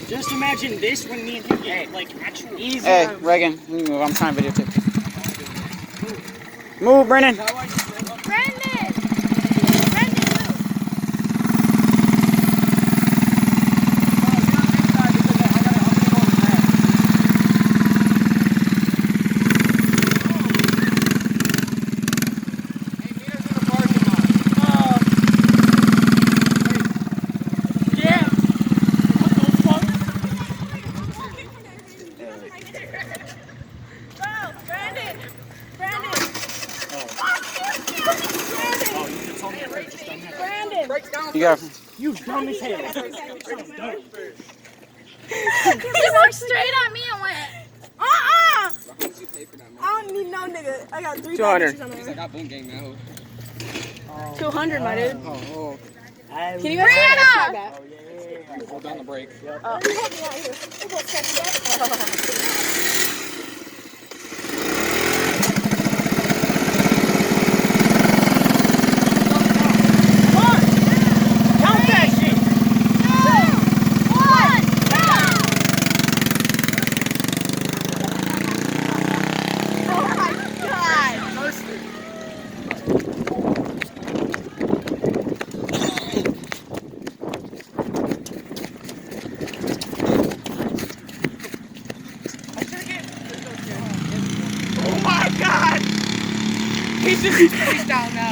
Just imagine this when me and him get like actual easy. Hey, Reagan, let me move. I'm trying to videotape. Move, Brennan. You got it. You dumb as hell. He looked straight at me and went, I don't need no nigga. I got 3 200. on there. I got boom gang now. 200, my dude. Oh, Can you guys hear that? hold down the brake. He's just face down now.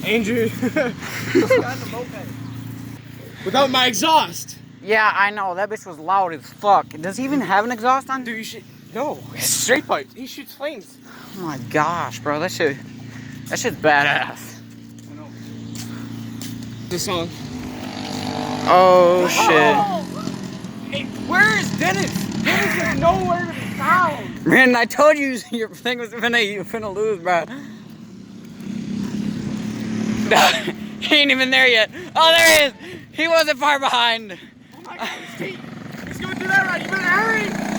Andrew. Without my exhaust. Yeah, I know. That bitch was loud as fuck. Does he even have an exhaust on? Dude, you should. No, it's straight pipe. He shoots flames. Oh my gosh, bro. That shit's badass. This song. Oh, shit. Hey, where is Dennis? Dennis is nowhere to be found. Man, I told you your thing was finna lose, bro. He ain't even there yet. Oh, there he is. He wasn't far behind. Oh my God, he's going through that right. You better hurry.